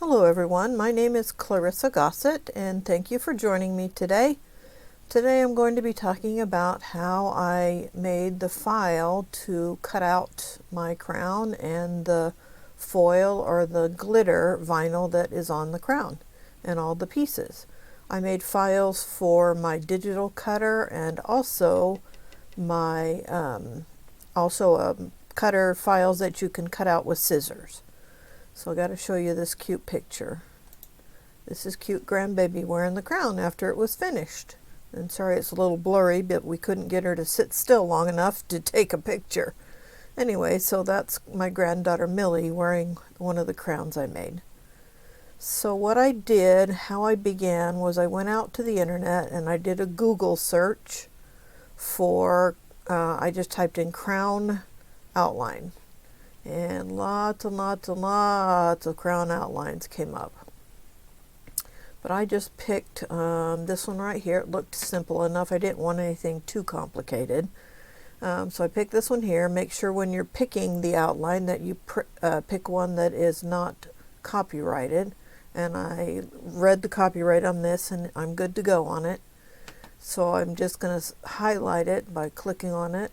Hello everyone, my name is Clarissa Gossett and thank you for joining me today. Today I'm going to be talking about how I made the file to cut out my crown and the foil or the glitter vinyl that is on the crown and all the pieces. I made files for my digital cutter and also my cutter files that you can cut out with scissors. So I got to show you this cute picture. This is cute grandbaby wearing the crown after it was finished. And sorry it's a little blurry, but we couldn't get her to sit still long enough to take a picture. Anyway, so that's my granddaughter Millie wearing one of the crowns I made. So what I did, how I began, was I went out to the internet and I did a Google search for, I just typed in crown outline. And lots and lots and lots of crown outlines came up. But I just picked this one right here. It looked simple enough. I didn't want anything too complicated. So I picked this one here. Make sure when you're picking the outline that you pick one that is not copyrighted. And I read the copyright on this and I'm good to go on it. So I'm just going to highlight it by clicking on it.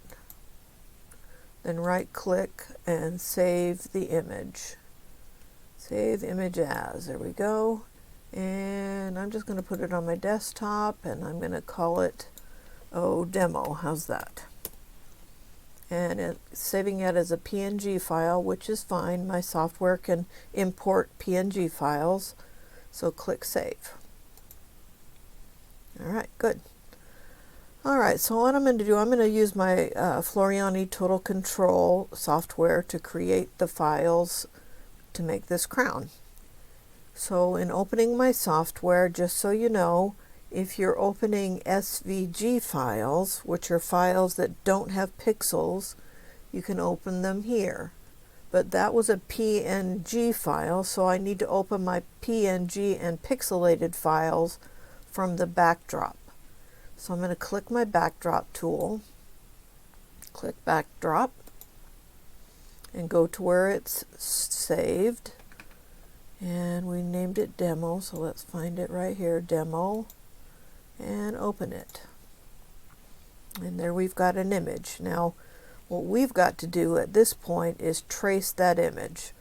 Then right click and save the image. Save image as. There we go. And I'm just going to put it on my desktop and I'm going to call it demo. How's that? And saving it as a PNG file, which is fine. My software can import PNG files. So click save. Alright, good. Alright, so what I'm going to do, I'm going to use my Floriani Total Control software to create the files to make this crown. So in opening my software, just so you know, if you're opening SVG files, which are files that don't have pixels, you can open them here. But that was a PNG file, so I need to open my PNG and pixelated files from the backdrop. So I'm going to click my backdrop tool, click backdrop, and go to where it's saved. And we named it demo, so let's find it right here, demo, and open it. And there we've got an image. Now, what we've got to do at this point is trace that image.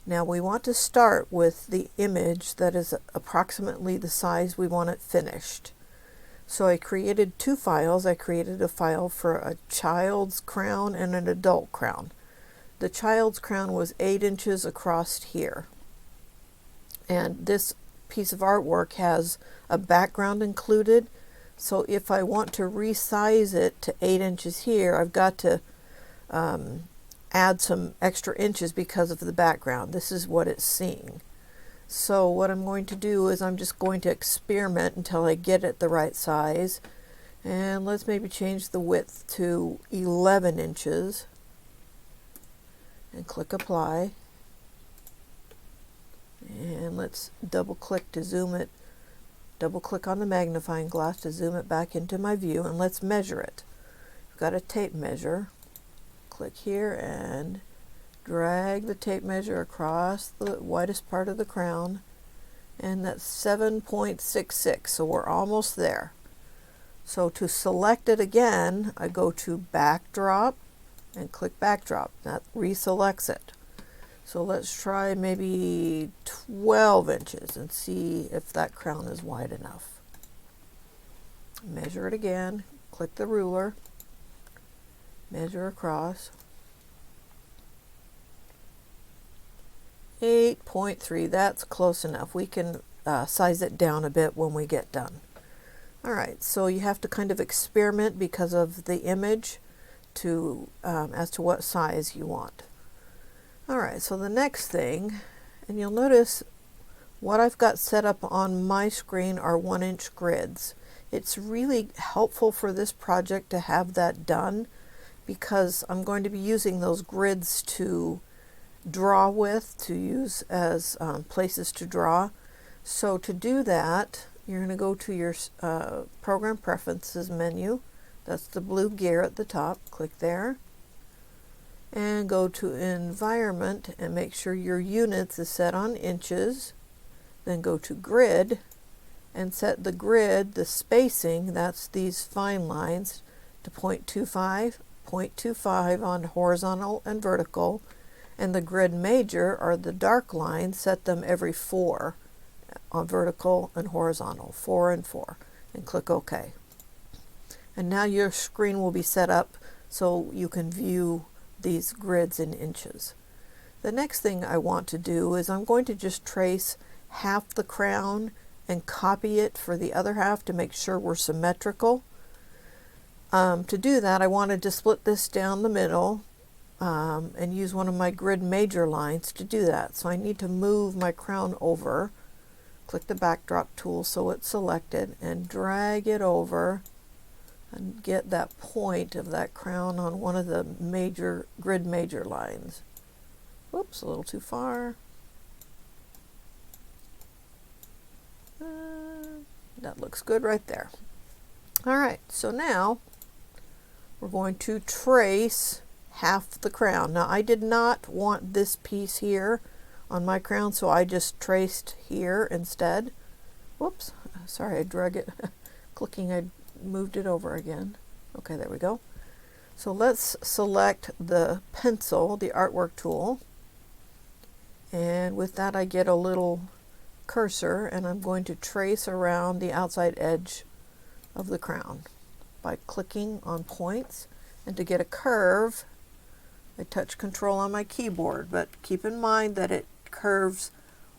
Now we want to start with the image that is approximately the size we want it finished. So I created two files. I created a file for a child's crown and an adult crown. The child's crown was 8 inches across here. And this piece of artwork has a background included. So if I want to resize it to 8 inches here, I've got to add some extra inches because of the background. This is what it's seeing. So what I'm going to do is I'm just going to experiment until I get it the right size. And let's maybe change the width to 11 inches. And click apply. And let's double click to zoom it. Double click on the magnifying glass to zoom it back into my view. And let's measure it. I've got a tape measure. Click here and drag the tape measure across the widest part of the crown, and that's 7.66, so we're almost there. So to select it again, I go to backdrop and click backdrop. That reselects it. So let's try maybe 12 inches and see if that crown is wide enough. Measure it again, click the ruler, measure across. 8.3, that's close enough. We can size it down a bit when we get done. Alright, so you have to kind of experiment because of the image to as to what size you want. Alright, so the next thing, and you'll notice what I've got set up on my screen are 1-inch grids. It's really helpful for this project to have that done because I'm going to be using those grids to draw with, to use as places to draw. So to do that, you're going to go to your Program Preferences menu. That's the blue gear at the top. Click there. and go to environment and make sure your units is set on inches. Then go to grid and set the grid, the spacing, that's these fine lines, to 0.25, 0.25 on horizontal and vertical, and the grid major are the dark lines, set them every 4 on vertical and horizontal, 4 and 4, and click OK. And now your screen will be set up so you can view these grids in inches. The next thing I want to do is I'm going to just trace half the crown and copy it for the other half to make sure we're symmetrical. To do that, I wanted to split this down the middle and use one of my grid major lines to do that. So I need to move my crown over, click the backdrop tool so it's selected, and drag it over and get that point of that crown on one of the major grid major lines. Whoops, a little too far. That looks good right there. All right, so now we're going to trace half the crown. Now I did not want this piece here on my crown, so I just traced here instead. Whoops, sorry, I drug it. Clicking, I moved it over again. Okay, there we go. So let's select the pencil, the artwork tool, and with that I get a little cursor, and I'm going to trace around the outside edge of the crown by clicking on points. And to get a curve, I touch Control on my keyboard, but keep in mind that it curves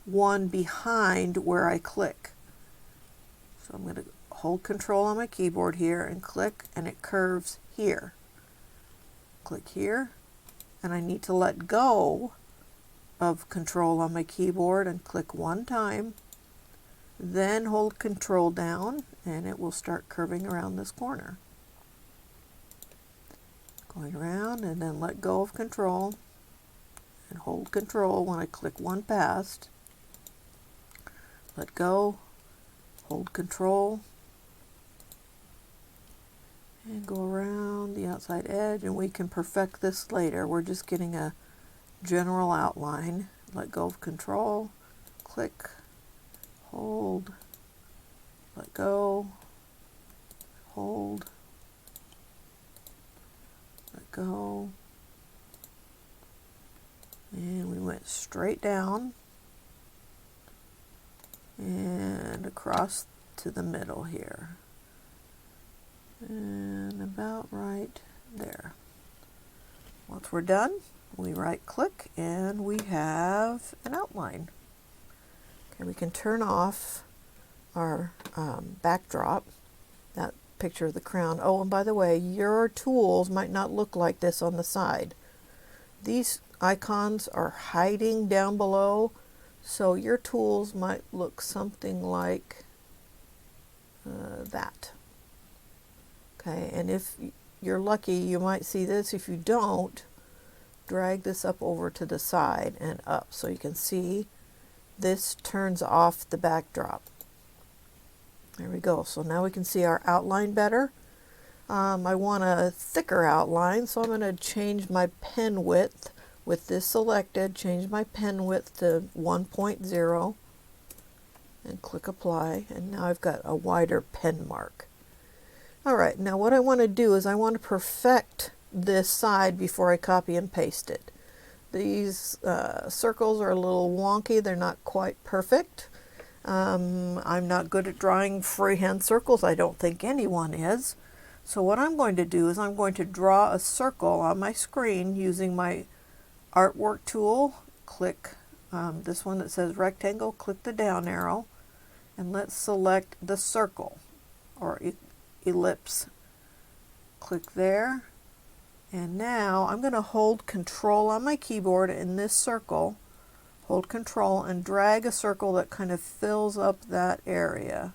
one behind where I click. So I'm going to hold Control on my keyboard here and click, and it curves here. Click here, and I need to let go of Control on my keyboard and click one time, then hold Control down, and it will start curving around this corner. Going around, and then let go of Control and hold Control when I click one past. Let go, hold Control, and go around the outside edge, and we can perfect this later. We're just getting a general outline. Let go of Control, click, hold, let go, hold, let go, and we went straight down and across to the middle here, and about right there. Once we're done, we right click and we have an outline. Okay, we can turn off our backdrop, that picture of the crown. Oh, and by the way, your tools might not look like this on the side. These icons are hiding down below, so your tools might look something like that. Okay, and if you're lucky, you might see this. If you don't, drag this up over to the side and up so you can see this turns off the backdrop. There we go. So now we can see our outline better. I want a thicker outline, so I'm going to change my pen width. With this selected, change my pen width to 1.0 and click apply, and now I've got a wider pen mark. Alright, now what I want to do is I want to perfect this side before I copy and paste it. These circles are a little wonky, they're not quite perfect. I'm not good at drawing freehand circles, I don't think anyone is. So what I'm going to do is I'm going to draw a circle on my screen using my artwork tool. Click this one that says rectangle, click the down arrow, and let's select the circle or ellipse. Click there, and now I'm going to hold Control on my keyboard in this circle, hold Control and drag a circle that kind of fills up that area.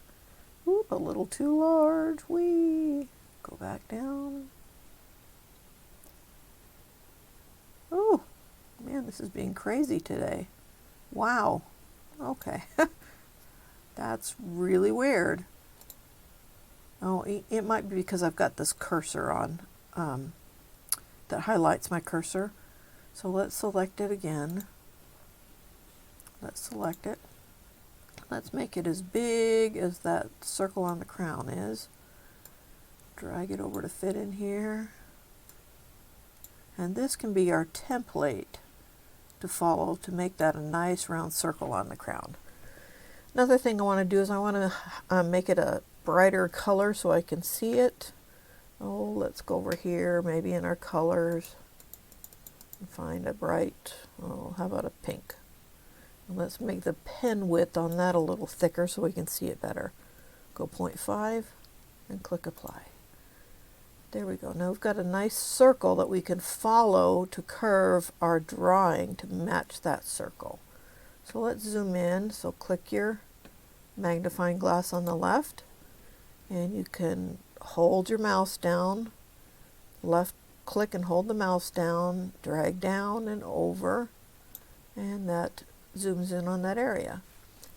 Oop, a little too large. Whee! Go back down. Oh, man, this is being crazy today. Wow. Okay. That's really weird. Oh, it might be because I've got this cursor on that highlights my cursor. So let's select it again. Let's select it. Let's make it as big as that circle on the crown is. Drag it over to fit in here. And this can be our template to follow to make that a nice round circle on the crown. Another thing I want to do is I want to make it a brighter color so I can see it. Oh, let's go over here, maybe in our colors, and find a bright, oh, how about a pink? And let's make the pen width on that a little thicker so we can see it better. Go 0.5 and click apply. There we go. Now we've got a nice circle that we can follow to curve our drawing to match that circle. So let's zoom in. So click your magnifying glass on the left, and you can hold your mouse down, left click and hold the mouse down, drag down and over, and that zooms in on that area.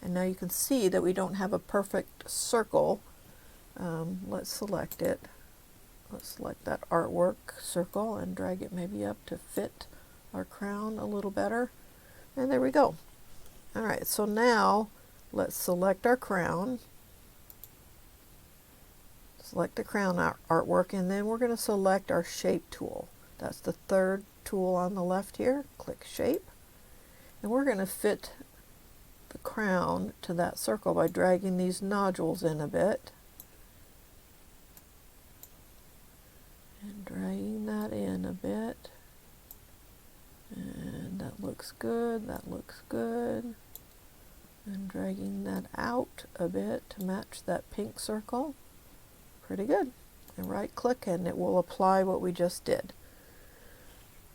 And now you can see that we don't have a perfect circle. Let's select it. Let's select that artwork circle and drag it maybe up to fit our crown a little better. And there we go. All right, so now let's select our crown. Select the crown artwork, and then we're going to select our shape tool. That's the third tool on the left here. Click shape. And we're going to fit the crown to that circle by dragging these nodules in a bit. And dragging that in a bit. And that looks good, that looks good. And dragging that out a bit to match that pink circle. Pretty good. And right click and it will apply what we just did.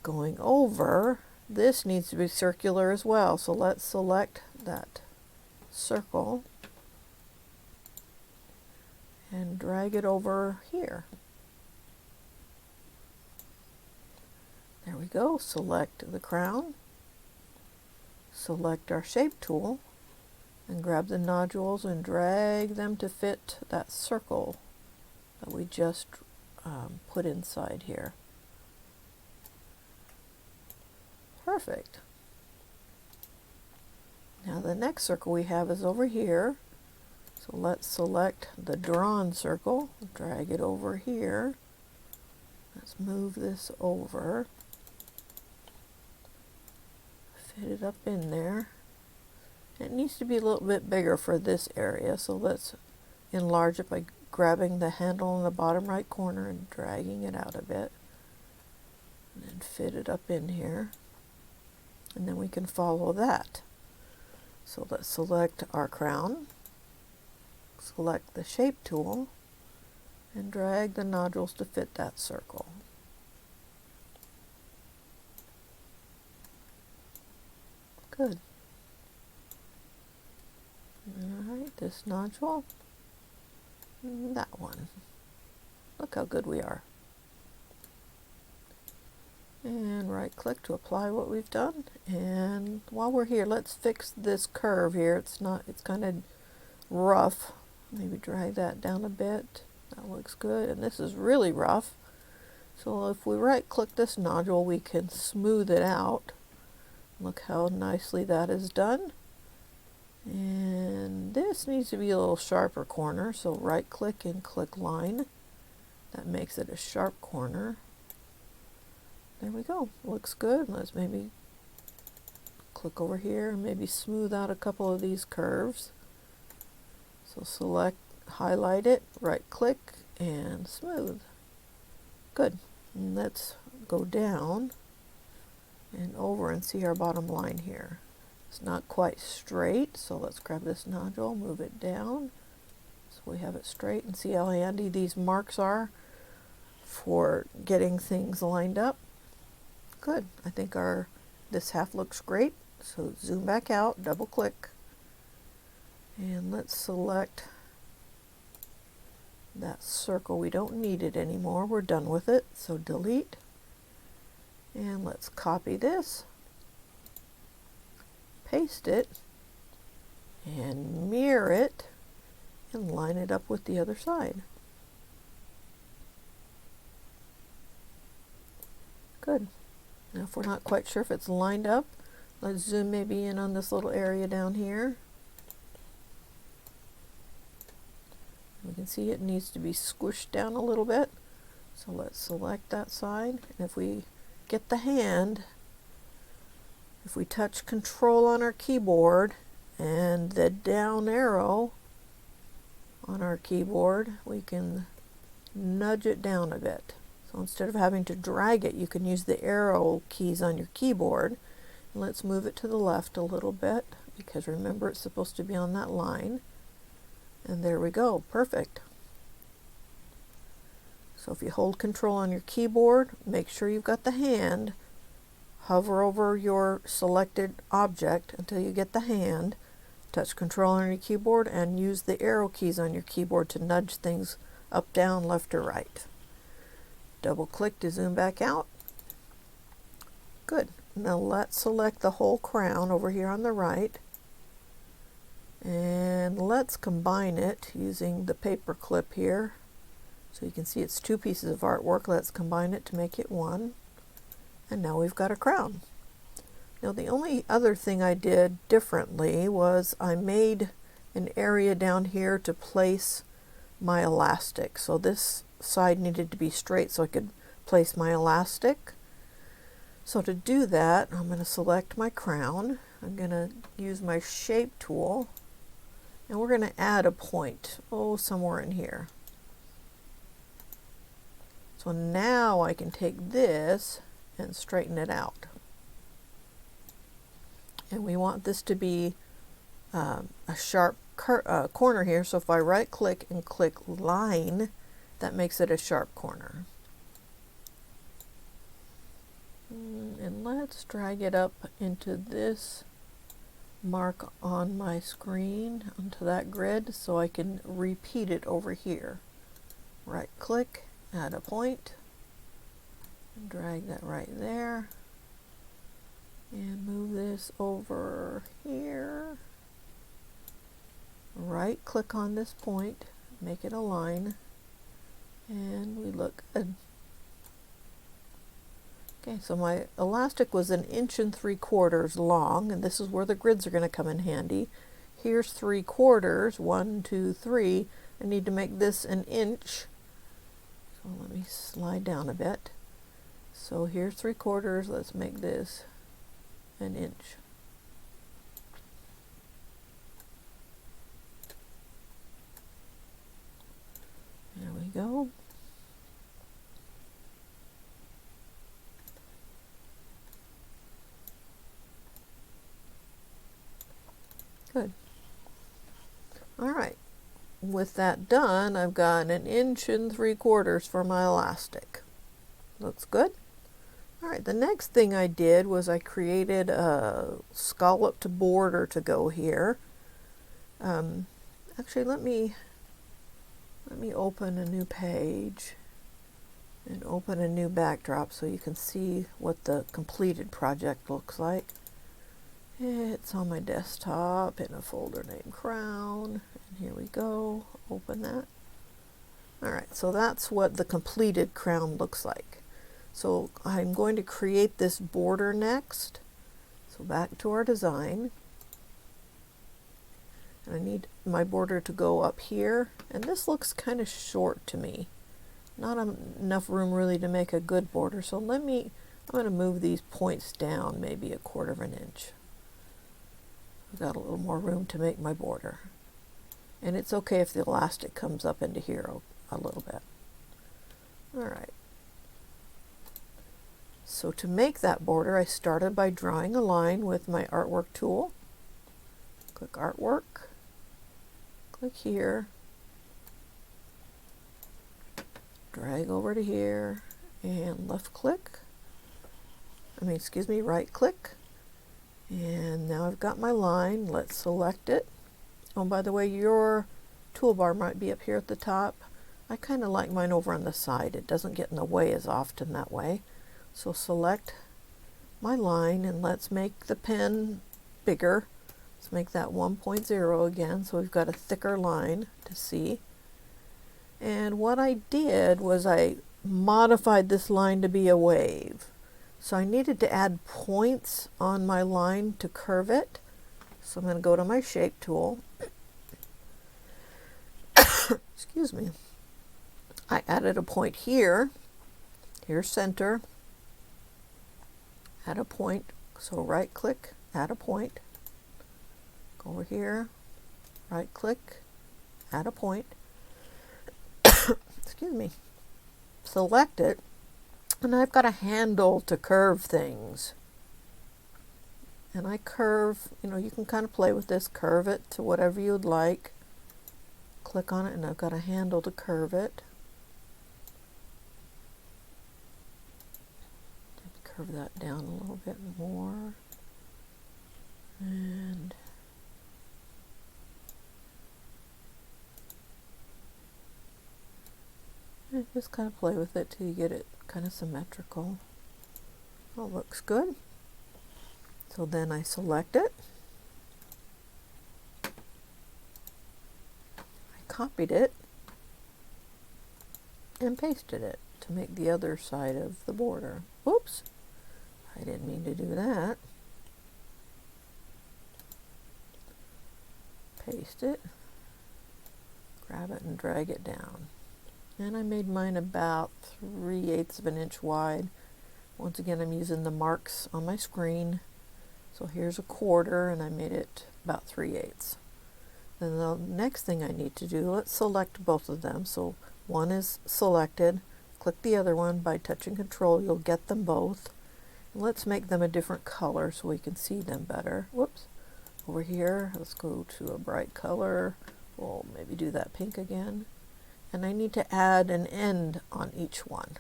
Going over, this needs to be circular as well. So let's select that circle and drag it over here. There we go. Select the crown, select our shape tool, and grab the nodules and drag them to fit that circle that we just put inside here. Perfect. Now the next circle we have is over here. So let's select the drawn circle, drag it over here. Let's move this over. Fit it up in there. It needs to be a little bit bigger for this area, so let's enlarge it by grabbing the handle in the bottom right corner and dragging it out a bit. And then fit it up in here. And then we can follow that. So let's select our crown, select the shape tool, and drag the nodules to fit that circle. Good. Alright, this nodule, and that one. Look how good we are. And right click to apply what we've done. And while we're here, let's fix this curve here. It's kind of rough. Maybe drag that down a bit. That looks good. And this is really rough. So if we right click this nodule, we can smooth it out. Look how nicely that is done. And this needs to be a little sharper corner. So right click and click line. That makes it a sharp corner. There we go. Looks good. Let's maybe click over here and maybe smooth out a couple of these curves. So select, highlight it, right click, and smooth. Good. And let's go down and over and see our bottom line here. It's not quite straight, so let's grab this nodule, move it down so we have it straight, and see how handy these marks are for getting things lined up. Good. I think this half looks great. So zoom back out, double click, and let's select that circle. We don't need it anymore. We're done with it. So delete. And let's copy this, paste it, and mirror it, and line it up with the other side. Good. Now if we're not quite sure if it's lined up, let's zoom maybe in on this little area down here. We can see it needs to be squished down a little bit. So let's select that side. And if we get the hand, if we touch Control on our keyboard and the down arrow on our keyboard, we can nudge it down a bit. So instead of having to drag it, you can use the arrow keys on your keyboard. And let's move it to the left a little bit, because remember it's supposed to be on that line. And there we go, perfect. So if you hold Control on your keyboard, make sure you've got the hand, hover over your selected object until you get the hand, touch Control on your keyboard, and use the arrow keys on your keyboard to nudge things up, down, left, or right. Double click to zoom back out. Good. Now let's select the whole crown over here on the right. And let's combine it using the paper clip here. So you can see it's two pieces of artwork. Let's combine it to make it one. And now we've got a crown. Now the only other thing I did differently was I made an area down here to place my elastic. So this side needed to be straight so I could place my elastic. So to do that, I'm going to select my crown. I'm going to use my shape tool. And we're going to add a point, somewhere in here. So now I can take this and straighten it out. And we want this to be a sharp corner here. So if I right click and click line, that makes it a sharp corner. And let's drag it up into this mark on my screen, onto that grid, so I can repeat it over here. Right click, add a point, and drag that right there, and move this over here. Right click on this point, make it a line, and we look good. Okay, so my elastic was 1 3/4 inches long, and this is where the grids are going to come in handy. Here's 3/4, 1, 2, 3. I need to make this 1 inch. So let me slide down a bit. So here's 3/4. Let's make this 1 inch. There we go. Good. All right. With that done, I've got 1 3/4 inches for my elastic. Looks good. All right. The next thing I did was I created a scalloped border to go here. Actually, let me open a new page and open a new backdrop so you can see what the completed project looks like. It's on my desktop in a folder named Crown. And here we go. Open that. Alright, so that's what the completed crown looks like. So I'm going to create this border next. So back to our design. And I need my border to go up here. And this looks kind of short to me. Not enough room really to make a good border. So I'm going to move these points down maybe 1/4 inch. I've got a little more room to make my border. And it's okay if the elastic comes up into here a little bit. Alright. So to make that border, I started by drawing a line with my artwork tool. Click artwork. Click here. Drag over to here and right click. And now I've got my line. Let's select it. Oh, by the way, your toolbar might be up here at the top. I kind of like mine over on the side. It doesn't get in the way as often that way. So select my line and let's make the pen bigger. Let's make that 1.0 again, so we've got a thicker line to see. And what I did was I modified this line to be a wave. So I needed to add points on my line to curve it. So I'm going to go to my shape tool. Excuse me. I added a point here. Here's center. Add a point. So right click, add a point. Go over here, right click, add a point. Excuse me. Select it. And I've got a handle to curve things. And I curve, you can kind of play with this, curve it to whatever you'd like. Click on it and I've got a handle to curve it. Curve that down a little bit more. And just kind of play with it till you get it kind of symmetrical. Oh, looks good. So then I select it. I copied it and pasted it to make the other side of the border. Whoops, I didn't mean to do that. Paste it, grab it and drag it down. And I made mine about 3/8 of an inch wide. Once again, I'm using the marks on my screen. So here's a quarter and I made it about 3/8. Then the next thing I need to do, let's select both of them. So one is selected. Click the other one by touching Control. You'll get them both. And let's make them a different color so we can see them better. Whoops. Over here, let's go to a bright color. We'll maybe do that pink again. And I need to add an end on each one.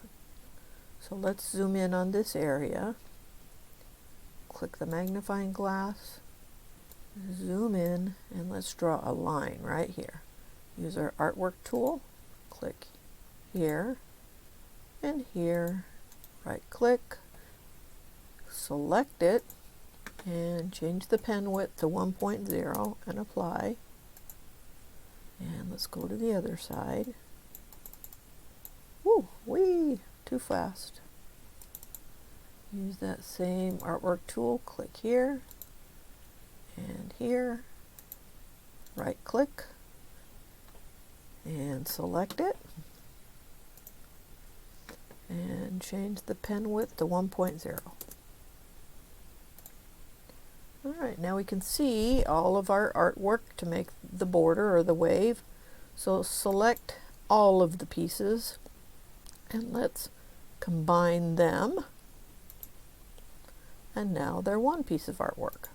So let's zoom in on this area. Click the magnifying glass. Zoom in and let's draw a line right here. Use our artwork tool. Click here and here. Right click. Select it and change the pen width to 1.0 and apply. And let's go to the other side. Woo, wee, too fast. Use that same artwork tool, click here and here, right click and select it and change the pen width to 1.0. Alright, now we can see all of our artwork to make the border or the wave. So select all of the pieces and let's combine them. And now they're one piece of artwork.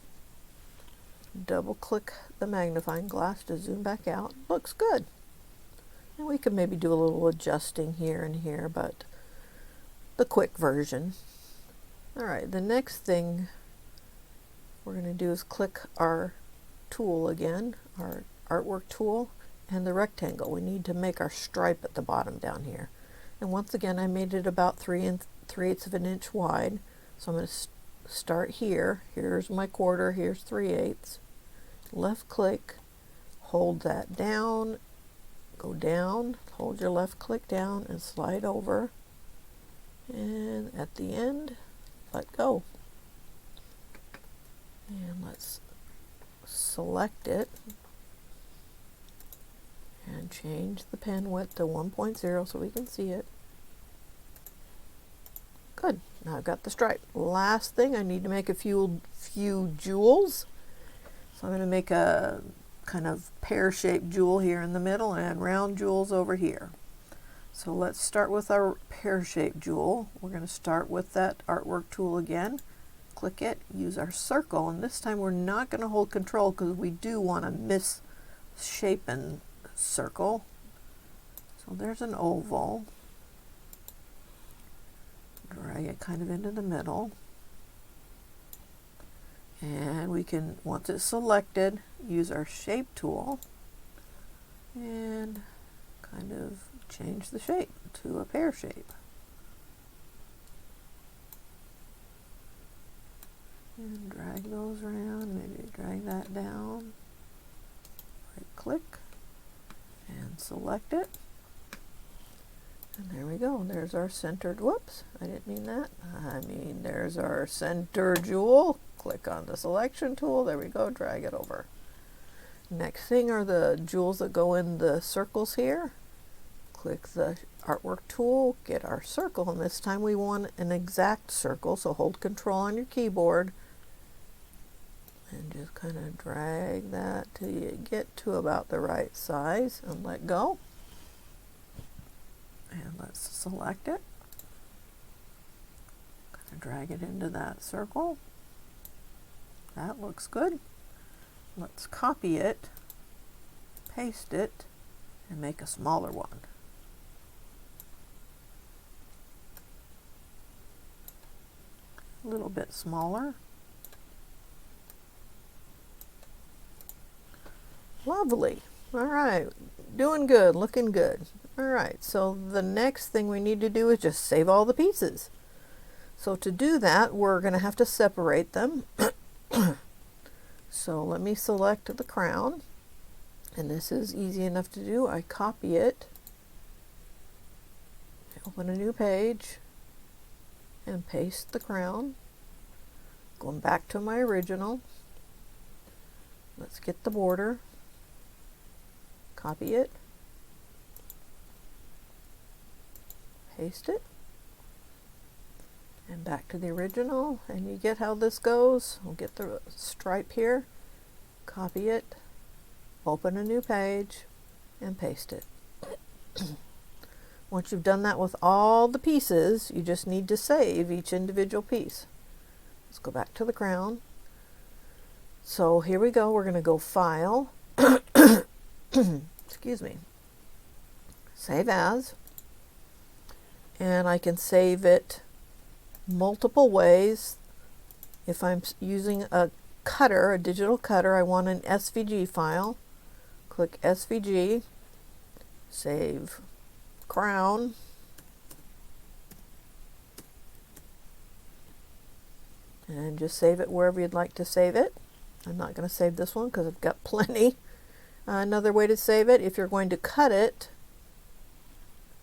Double click the magnifying glass to zoom back out. Looks good. And we could maybe do a little adjusting here and here, but the quick version. Alright, the next thing we're going to do is click our tool again, our artwork tool, and the rectangle. We need to make our stripe at the bottom down here. And once again, I made it about 3/8 of an inch wide. So I'm going to start here. Here's my quarter, here's 3/8. Left click, hold that down, go down, hold your left click down and slide over. And at the end, let go. And let's select it and change the pen width to 1.0 so we can see it. Good. Now I've got the stripe. Last thing, I need to make a few jewels. So I'm going to make a kind of pear-shaped jewel here in the middle and round jewels over here. So let's start with our pear-shaped jewel. We're going to start with that artwork tool again. Click it, use our circle, and this time we're not going to hold Control because we do want to misshapen circle. So there's an oval. Drag it kind of into the middle. And we can, once it's selected, use our shape tool and kind of change the shape to a pear shape. And drag those around, maybe drag that down. Right click and select it. And there we go. There's our centered, whoops, I didn't mean that. There's our center jewel. Click on the selection tool. There we go. Drag it over. Next thing are the jewels that go in the circles here. Click the artwork tool, get our circle, and this time we want an exact circle, so hold Control on your keyboard and just kind of drag that till you get to about the right size and let go. And let's select it. Kind of drag it into that circle. That looks good. Let's copy it, paste it, and make a smaller one. A little bit smaller. Lovely. All right, doing good, looking good. All right, so the next thing we need to do is just save all the pieces. So to do that, we're going to have to separate them. So let me select the crown, and this is easy enough to do. I copy it, open a new page, and paste the crown. Going back to my original. Let's get the border, copy it, paste it, and back to the original, and you get how this goes. We'll get the stripe here, copy it, open a new page, and paste it. Once you've done that with all the pieces, you just need to save each individual piece. Let's go back to the crown. So here we go. We're going to go File, excuse me, Save As, and I can save it multiple ways. If I'm using a cutter, a digital cutter, I want an SVG file. Click SVG, save crown, and just save it wherever you'd like to save it. I'm not going to save this one because I've got plenty. Another way to save it, if you're going to cut it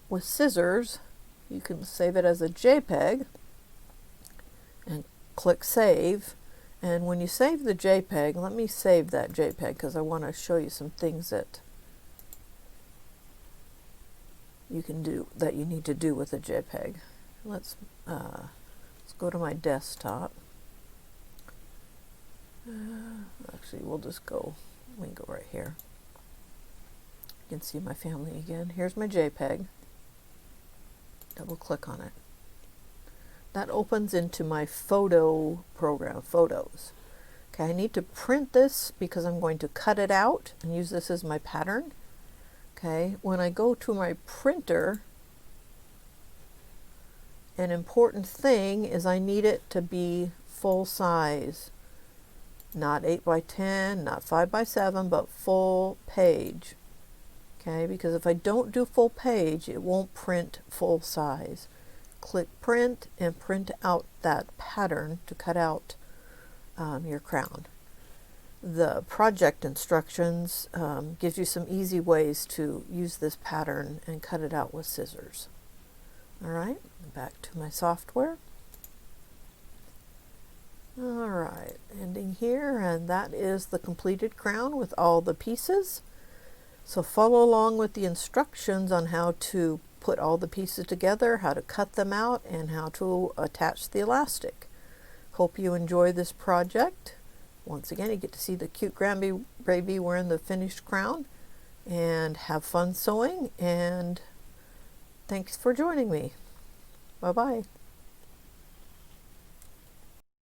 with scissors, you can save it as a JPEG and click Save. And when you save the JPEG, let me save that JPEG because I want to show you some things that you can do, that you need to do with a JPEG. Let's go to my desktop. Actually, we can go right here. You can see my family again. Here's my JPEG. Double click on it. That opens into my photo program, Photos. Okay, I need to print this because I'm going to cut it out and use this as my pattern. Okay, when I go to my printer, an important thing is I need it to be full size. Not 8 by 10, not 5 by 7, but full page. Okay, because if I don't do full page, it won't print full size. Click Print and print out that pattern to cut out your crown. The project instructions gives you some easy ways to use this pattern and cut it out with scissors. All right, back to my software. All right, ending here, and that is the completed crown with all the pieces. So follow along with the instructions on how to put all the pieces together, how to cut them out, and how to attach the elastic. Hope you enjoy this project. Once again, you get to see the cute grandbaby wearing the finished crown, and have fun sewing, and thanks for joining me. Bye-bye.